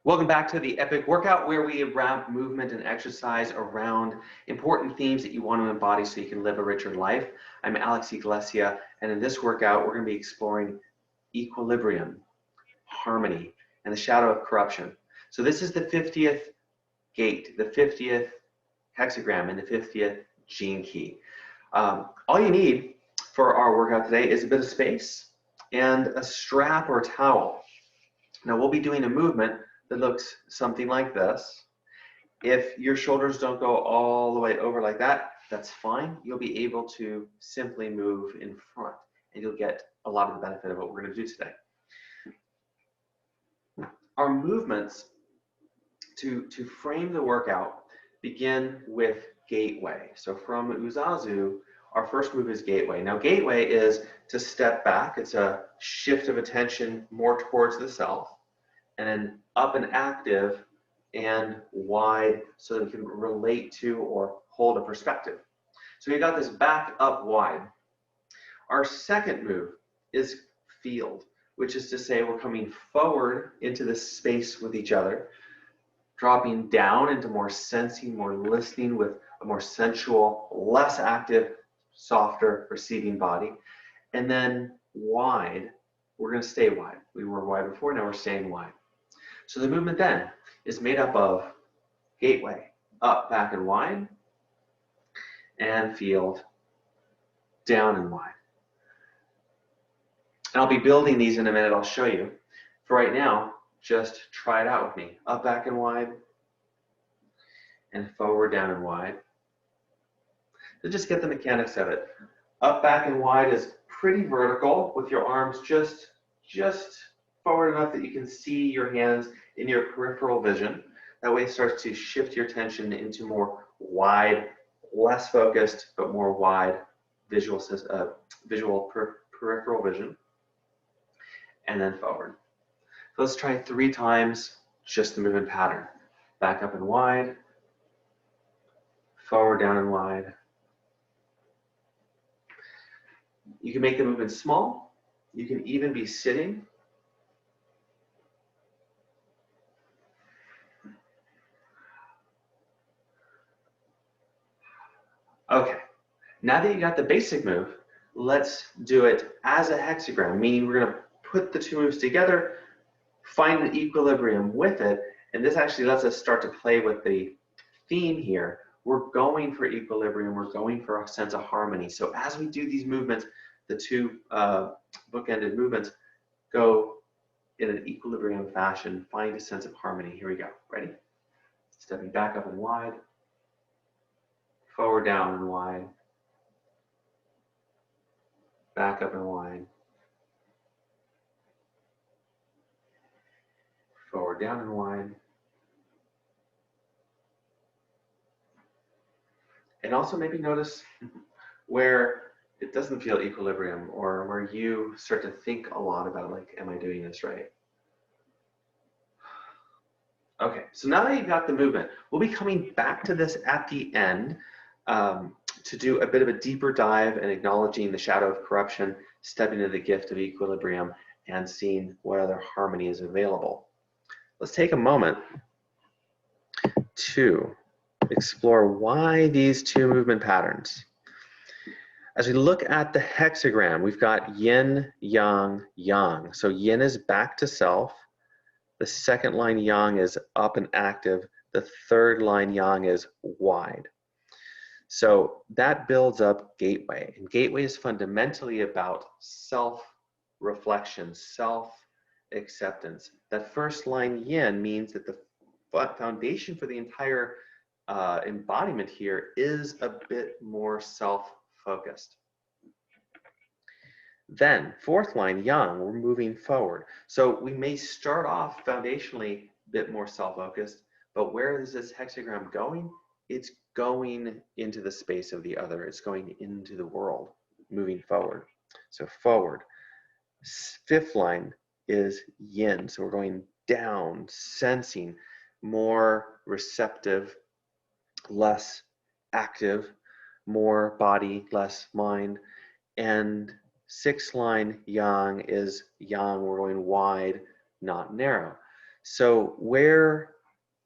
Welcome back to the Epic Workout, where we wrap movement and exercise around important themes that you want to embody so you can live a richer life. I'm Alex Iglesia, and in this workout, we're going to be exploring equilibrium, harmony, and the shadow of corruption. So this is the 50th gate, the 50th hexagram, and the 50th gene key. All you need for our workout today is a bit of space and a strap or a towel. Now we'll be doing a movement that looks something like this. If your shoulders don't go all the way over like that, that's fine. You'll be able to simply move in front and you'll get a lot of the benefit of what we're going to do today. Our movements to frame the workout begin with gateway. So from UZAZU, our first move is gateway. Now gateway is to step back. It's a shift of attention more towards the self, and then up and active and wide so that we can relate to or hold a perspective. So we got this back up wide. Our second move is field, which is to say we're coming forward into this space with each other, dropping down into more sensing, more listening with a more sensual, less active, softer receiving body. And then wide, we're going to stay wide. We were wide before, now we're staying wide. So the movement then is made up of gateway, up, back, and wide, and field, down and wide. And I'll be building these in a minute, I'll show you. For right now, just try it out with me. Up, back, and wide, and forward, down, and wide. So just get the mechanics of it. Up, back, and wide is pretty vertical with your arms just forward enough that you can see your hands in your peripheral vision. That way it starts to shift your attention into more wide, less focused, but more wide peripheral vision. And then forward. So let's try 3 times just the movement pattern. Back up and wide, forward, down and wide. You can make the movement small. You can even be sitting. Okay, now that you got the basic move, let's do it as a hexagram, meaning we're going to put the 2 moves together, find an equilibrium with it, and this actually lets us start to play with the theme here. We're going for equilibrium, we're going for a sense of harmony. So as we do these movements, the 2 bookended movements go in an equilibrium fashion, find a sense of harmony. Here we go, ready? Stepping back up and wide, forward, down, and wide, back up and wide, forward, down, and wide. And also maybe notice where it doesn't feel equilibrium or where you start to think a lot about, like, am I doing this right? Okay, so now that you've got the movement, we'll be coming back to this at the end to do a bit of a deeper dive and acknowledging the shadow of corruption, stepping into the gift of equilibrium, and seeing what other harmony is available. Let's take a moment to explore why these 2 movement patterns. As we look at the hexagram, we've got yin, yang, yang. So yin is back to self. The second line yang is up and active. The third line yang is wide. So that builds up gateway. And gateway is fundamentally about self-reflection, self-acceptance. That first line yin means that the foundation for the entire embodiment here is a bit more self-focused. Then, 4th line yang, we're moving forward. So we may start off foundationally a bit more self-focused, but where is this hexagram going? It's going into the space of the other. It's going into the world, moving forward. So forward. 5th line is yin. So we're going down, sensing, more receptive, less active, more body, less mind. And 6th line yang is yang, we're going wide, not narrow. So where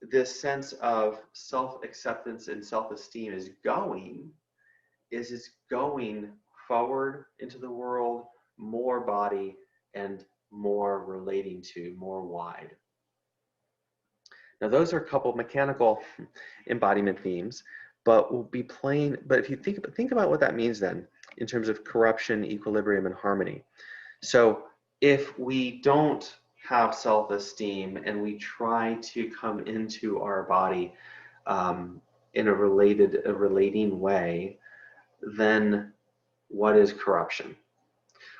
this sense of self-acceptance and self-esteem is going is it's going forward into the world, more body, and more relating to, more wide. Now those are a couple mechanical embodiment themes, but we'll be playing, but if you think about what that means then in terms of corruption, equilibrium, and harmony. So if we don't have self-esteem and we try to come into our body in a relating way, then what is corruption?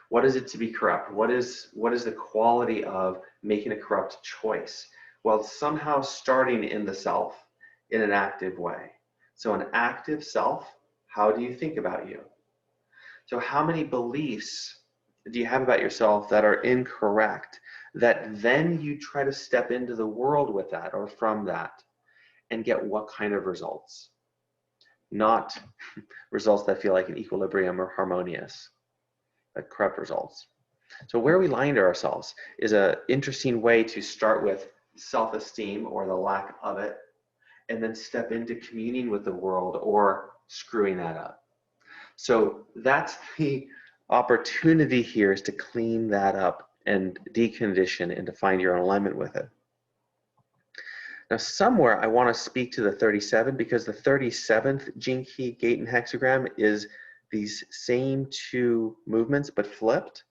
What is it to be corrupt? What is the quality of making a corrupt choice? Well, somehow starting in the self in an active way. So an active self, how do you think about you? So how many beliefs do you have about yourself that are incorrect, that then you try to step into the world with that or from that and get what kind of results? Not results that feel like an equilibrium or harmonious, but corrupt results. So where we lie to ourselves is an interesting way to start with self-esteem or the lack of it, and then step into communing with the world or screwing that up. So that's the opportunity here, is to clean that up and decondition and to find your own alignment with it. Now somewhere I want to speak to the 37, because the 37th gene key, gate, and hexagram is these same two movements but flipped.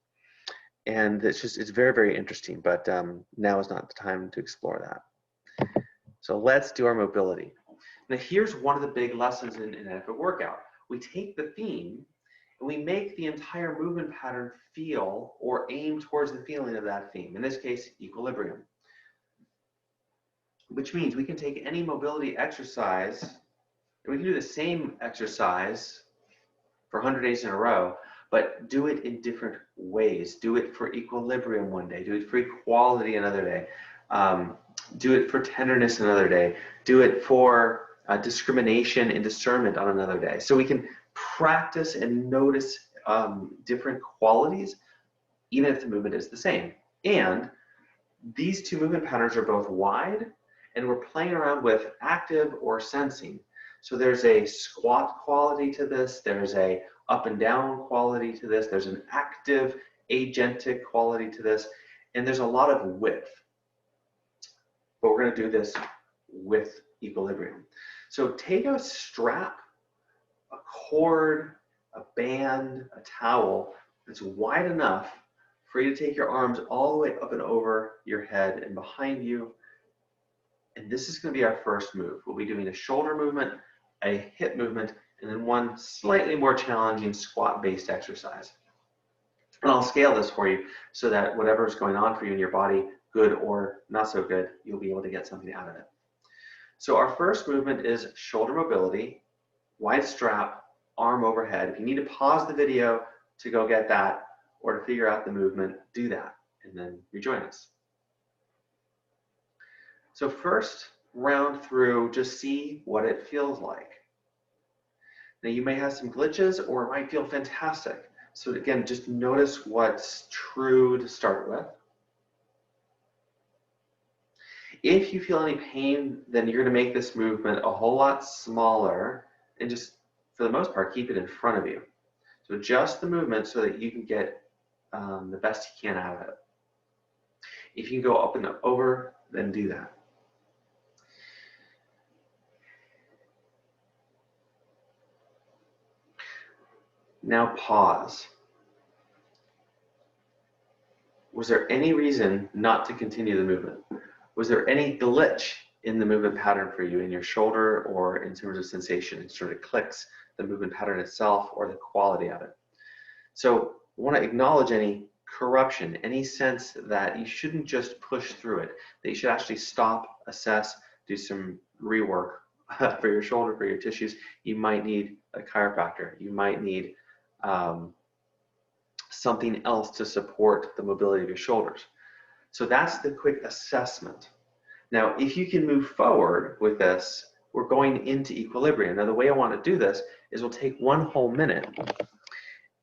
And it's very, very interesting, but now is not the time to explore that. So let's do our mobility. Now here's one of the big lessons in an effort workout. We take the theme and we make the entire movement pattern feel or aim towards the feeling of that theme. In this case, equilibrium. Which means we can take any mobility exercise and we can do the same exercise for 100 days in a row, but do it in different ways. Do it for equilibrium one day, do it for equality another day, do it for tenderness another day, do it for discrimination and discernment on another day. So we can practice and notice different qualities, even if the movement is the same. And these two movement patterns are both wide, and we're playing around with active or sensing. So there's a squat quality to this, there's a up and down quality to this, there's an active agentic quality to this, and there's a lot of width. But we're going to do this with equilibrium. So take a strap, a cord, a band, a towel that's wide enough for you to take your arms all the way up and over your head and behind you. And this is going to be our first move. We'll be doing a shoulder movement, a hip movement, and then one slightly more challenging squat-based exercise. And I'll scale this for you so that whatever's going on for you in your body, good or not so good, you'll be able to get something out of it. So our first movement is shoulder mobility, wide strap, arm overhead. If you need to pause the video to go get that or to figure out the movement, do that and then rejoin us. So first round through, just see what it feels like. Now you may have some glitches or it might feel fantastic. So again, just notice what's true to start with. If you feel any pain, then you're going to make this movement a whole lot smaller and just, for the most part, keep it in front of you. So adjust the movement so that you can get the best you can out of it. If you can go up and over, then do that. Now pause. Was there any reason not to continue the movement? Was there any glitch in the movement pattern for you in your shoulder or in terms of sensation, in terms of clicks, the movement pattern itself, or the quality of it? So I want to acknowledge any corruption, any sense that you shouldn't just push through it, that you should actually stop, assess, do some rework for your shoulder, for your tissues. You might need a chiropractor. You might need something else to support the mobility of your shoulders. So that's the quick assessment. Now, if you can move forward with this, we're going into equilibrium. Now, the way I want to do this is we'll take one whole minute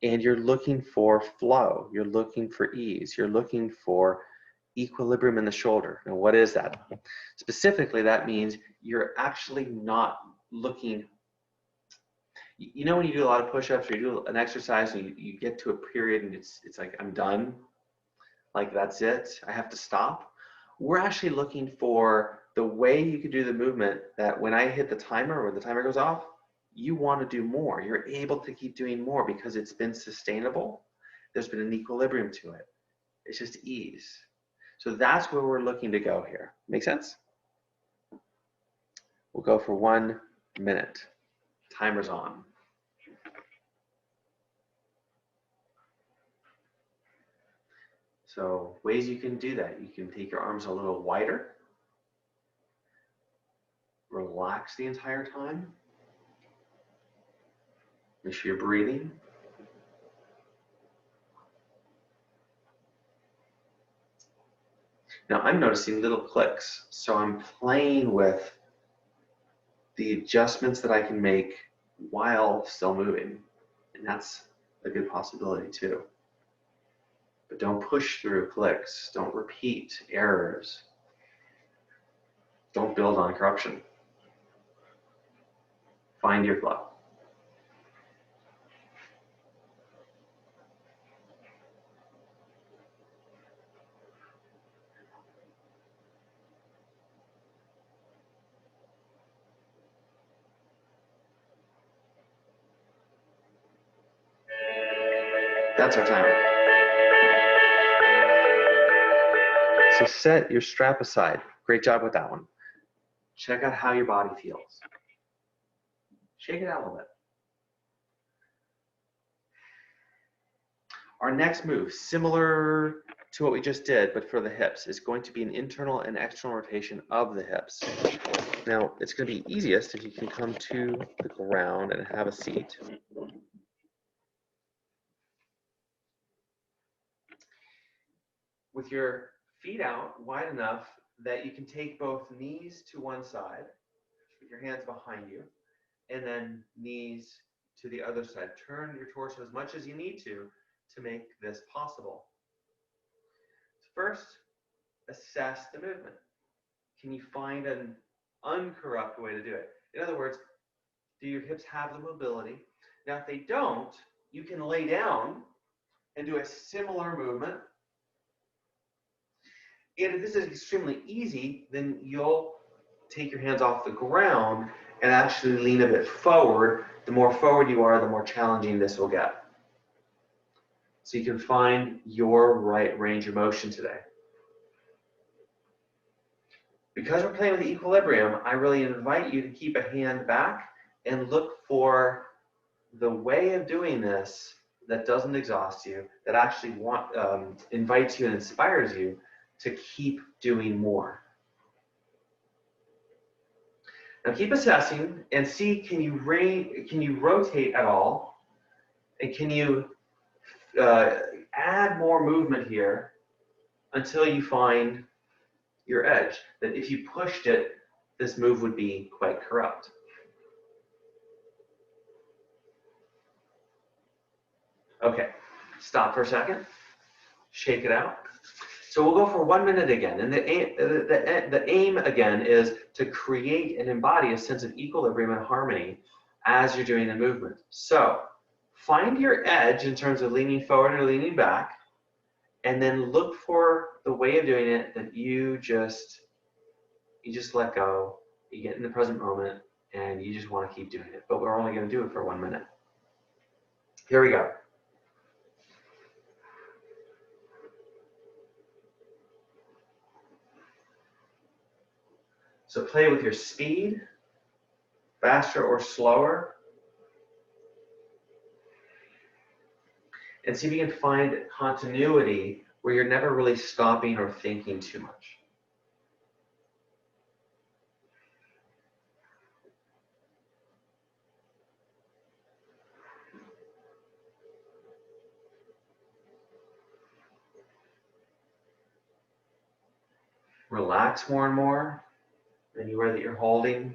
and you're looking for flow. You're looking for ease. You're looking for equilibrium in the shoulder. Now, what is that? Specifically, that means you're actually not looking. You know when you do a lot of push-ups or you do an exercise and you get to a period and it's like, I'm done, like that's it, I have to stop. We're actually looking for the way you can do the movement that when I hit the timer or the timer goes off, you want to do more. You're able to keep doing more because it's been sustainable. There's been an equilibrium to it. It's just ease. So that's where we're looking to go here. Make sense? We'll go for 1 minute. Timer's on. So ways you can do that. You can take your arms a little wider. Relax the entire time. Make sure you're breathing. Now I'm noticing little clicks. So I'm playing with the adjustments that I can make while still moving. And that's a good possibility too. But don't push through clicks. Don't repeat errors. Don't build on corruption. Find your flow. That's our timer. So set your strap aside. Great job with that one. Check out how your body feels. Shake it out a little bit. Our next move, similar to what we just did, but for the hips, is going to be an internal and external rotation of the hips. Now, it's going to be easiest if you can come to the ground and have a seat. With your feet out wide enough that you can take both knees to one side, with your hands behind you, and then knees to the other side. Turn your torso as much as you need to make this possible. First, assess the movement. Can you find an uncorrupt way to do it? In other words, do your hips have the mobility? Now, if they don't, you can lay down and do a similar movement. And if this is extremely easy, then you'll take your hands off the ground and actually lean a bit forward. The more forward you are, the more challenging this will get. So you can find your right range of motion today. Because we're playing with the equilibrium, I really invite you to keep a hand back and look for the way of doing this that doesn't exhaust you, that actually invites you and inspires you to keep doing more. Now keep assessing and see, can you rotate at all? And can you add more movement here until you find your edge? That if you pushed it, this move would be quite corrupt. Okay, stop for a second. Shake it out. So we'll go for 1 minute again. And the aim again is to create and embody a sense of equilibrium and harmony as you're doing the movement. So find your edge in terms of leaning forward or leaning back, and then look for the way of doing it that you just let go, you get in the present moment, and you just want to keep doing it. But we're only going to do it for 1 minute. Here we go. So play with your speed, faster or slower, and see if you can find continuity where you're never really stopping or thinking too much. Relax more and more anywhere that you're holding.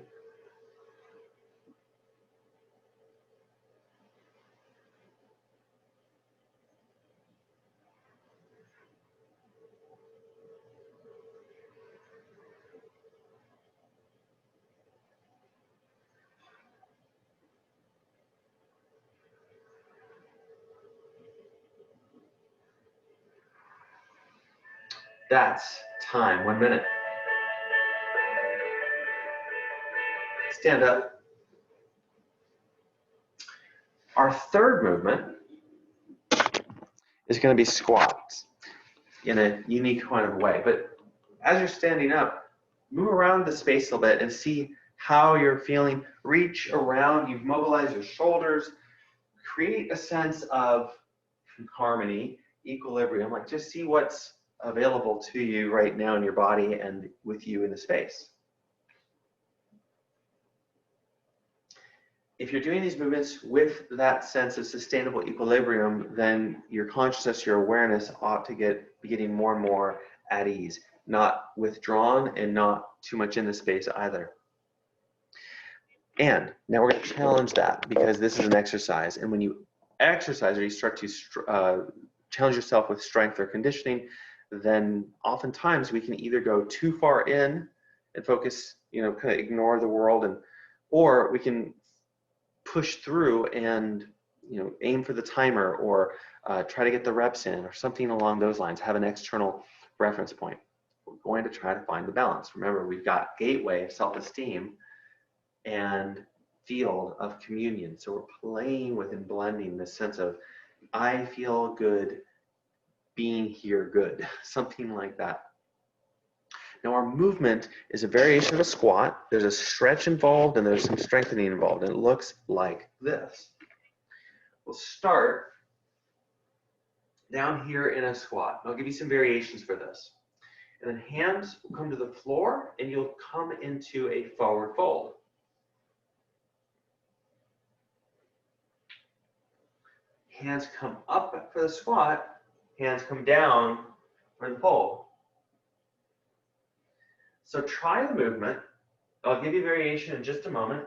That's time, 1 minute. Stand up. Our third movement is going to be squats in a unique kind of way. But as you're standing up, move around the space a little bit and see how you're feeling. Reach around, you've mobilized your shoulders, create a sense of harmony, equilibrium, like just see what's available to you right now in your body and with you in the space. If you're doing these movements with that sense of sustainable equilibrium, then your consciousness, your awareness ought to be getting more and more at ease, not withdrawn and not too much in the space either. And now we're going to challenge that because this is an exercise. And when you exercise or you start to challenge yourself with strength or conditioning, then oftentimes we can either go too far in and focus, kind of ignore the world, or we can push through and aim for the timer or try to get the reps in or something along those lines, have an external reference point. We're going to try to find the balance. Remember, we've got gateway of self-esteem and field of communion. So we're playing with and blending this sense of I feel good being here good, something like that. Now our movement is a variation of a squat. There's a stretch involved and there's some strengthening involved, and it looks like this. We'll start down here in a squat. I'll give you some variations for this. And then hands will come to the floor and you'll come into a forward fold. Hands come up for the squat, hands come down for the fold. So try the movement. I'll give you variation in just a moment.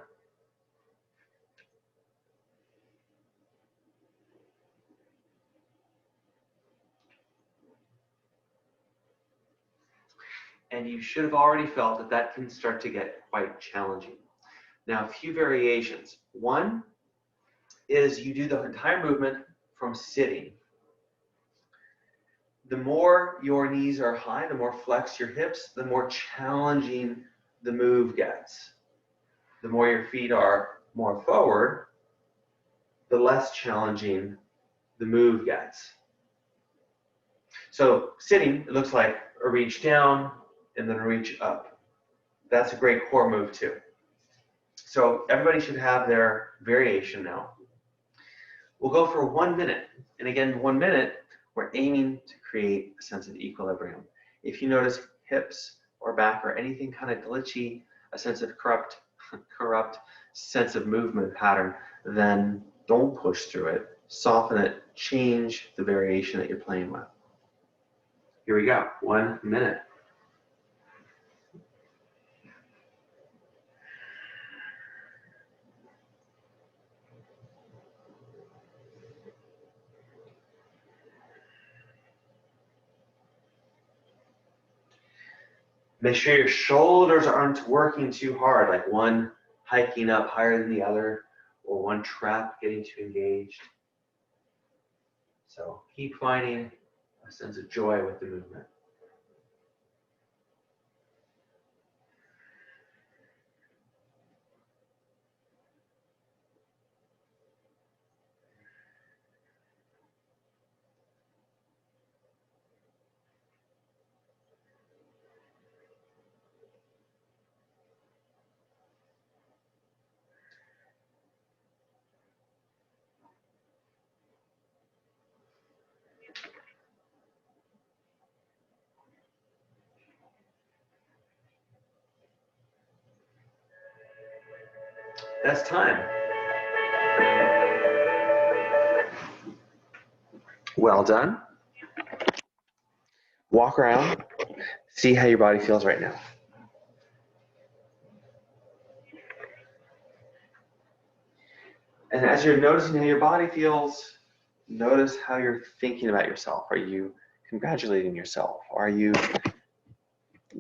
And you should have already felt that that can start to get quite challenging. Now, a few variations. One is you do the entire movement from sitting. The more your knees are high, the more flex your hips, the more challenging the move gets. The more your feet are more forward, the less challenging the move gets. So sitting, it looks like a reach down and then a reach up. That's a great core move too. So everybody should have their variation now. We'll go for 1 minute. And again, 1 minute, we're aiming to create a sense of equilibrium. If you notice hips or back or anything kind of glitchy, a sense of corrupt sense of movement pattern, then don't push through it. Soften it, change the variation that you're playing with. Here we go, 1 minute. Make sure your shoulders aren't working too hard, like one hiking up higher than the other, or one trap getting too engaged. So keep finding a sense of joy with the movement. That's time. Well done. Walk around, see how your body feels right now. And as you're noticing how your body feels, notice how you're thinking about yourself. Are you congratulating yourself? Are you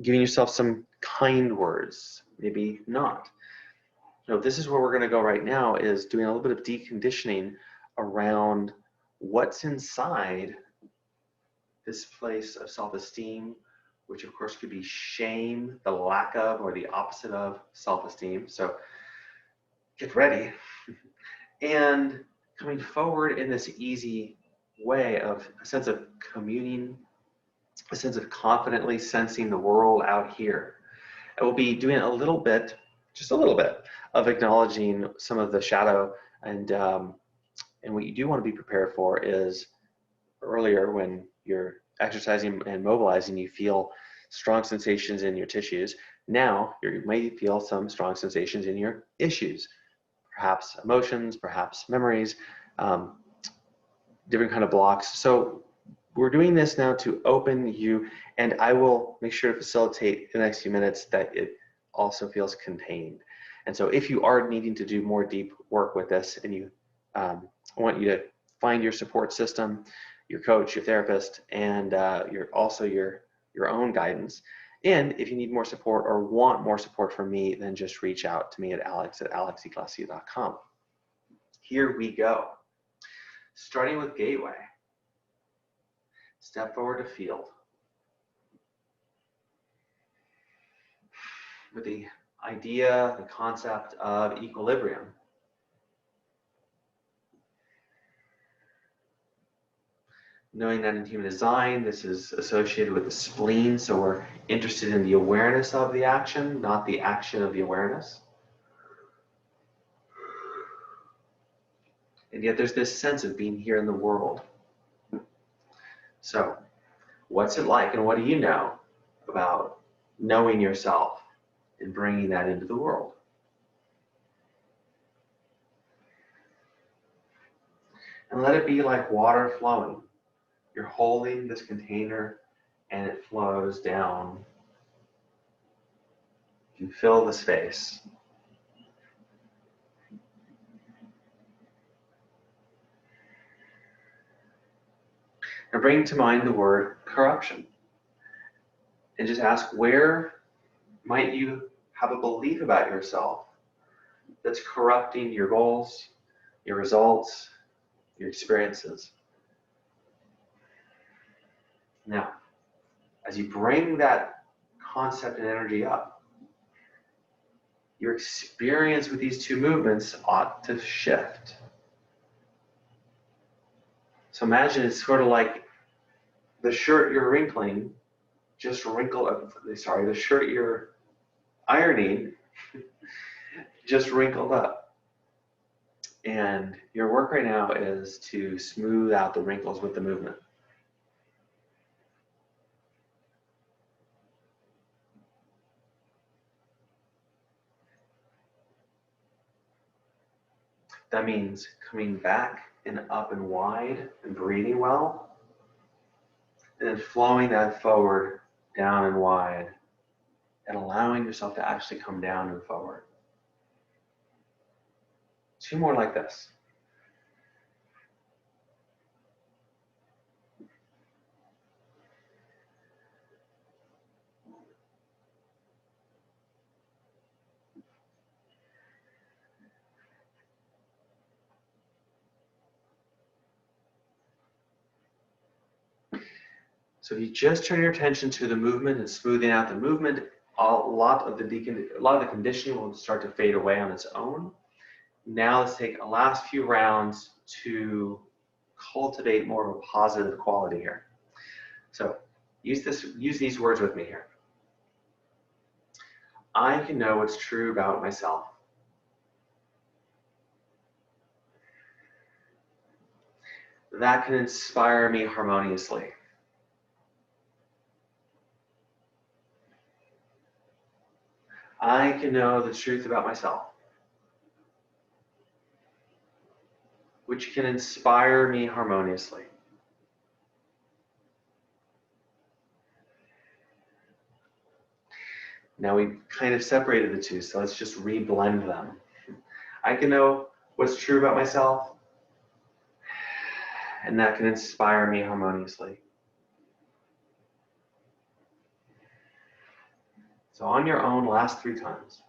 giving yourself some kind words? Maybe not. So this is where we're going to go right now, is doing a little bit of deconditioning around what's inside this place of self-esteem which of course could be shame, the lack of or the opposite of self-esteem. So get ready. And coming forward in this easy way of a sense of communing, a sense of confidently sensing the world out here. I will be doing a little bit, just a little bit, of acknowledging some of the shadow, and what you do want to be prepared for is earlier when you're exercising and mobilizing, you feel strong sensations in your tissues. Now you may feel some strong sensations in your issues, perhaps emotions, perhaps memories, different kind of blocks. So we're doing this now to open you, and I will make sure to facilitate in the next few minutes that it also feels contained. And so if you are needing to do more deep work with this, and you I want you to find your support system, your coach, your therapist, and your own guidance. And if you need more support or want more support from me, then just reach out to me at alex@alexiglacio.com. Here we go. Starting with gateway. Step forward to field. With the idea, the concept of equilibrium. Knowing that in human design, this is associated with the spleen, so we're interested in the awareness of the action, not the action of the awareness. And yet there's this sense of being here in the world. So, what's it like, and what do you know about knowing yourself and bringing that into the world? And let it be like water flowing. You're holding this container and it flows down. You fill the space. Now bring to mind the word corruption. And just ask, where might you have a belief about yourself that's corrupting your goals, your results, your experiences? Now, as you bring that concept and energy up, your experience with these two movements ought to shift. So imagine it's sort of like the shirt you're wrinkling, the shirt you're ironing just wrinkled up. And your work right now is to smooth out the wrinkles with the movement. That means coming back and up and wide and breathing well, and then flowing that forward, down and wide, and allowing yourself to actually come down and forward. Two more like this. So if you just turn your attention to the movement and smoothing out the movement, a lot of the conditioning will start to fade away on its own. Now let's take a last few rounds to cultivate more of a positive quality here. So use these words with me here. I can know what's true about myself. That can inspire me harmoniously. I can know the truth about myself, which can inspire me harmoniously. Now we've kind of separated the two, so let's just reblend them. I can know what's true about myself, and that can inspire me harmoniously. So on your own, last 3 times.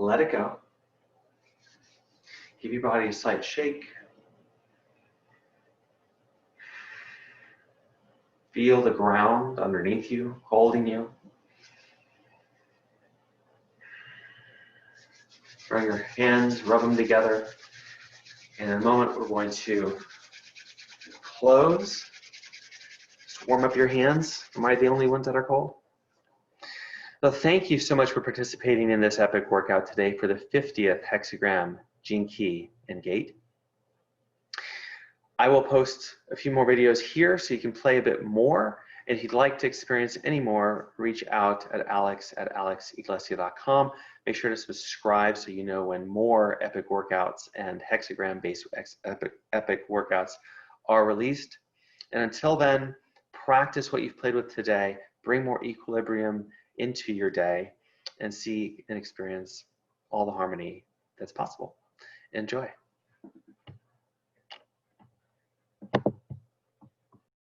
let it go. Give your body a slight shake. Feel the ground underneath you, holding you. Bring your hands, rub them together. And in a moment, we're going to close. Just warm up your hands. Am I the only ones that are cold? Well, thank you so much for participating in this epic workout today for the 50th hexagram, gene key, and gate. I will post a few more videos here so you can play a bit more. And if you'd like to experience any more, reach out at alex@alexiglesia.com. Make sure to subscribe so you know when more epic workouts and hexagram-based epic workouts are released. And until then, practice what you've played with today. Bring more equilibrium into your day and see and experience all the harmony that's possible. Enjoy.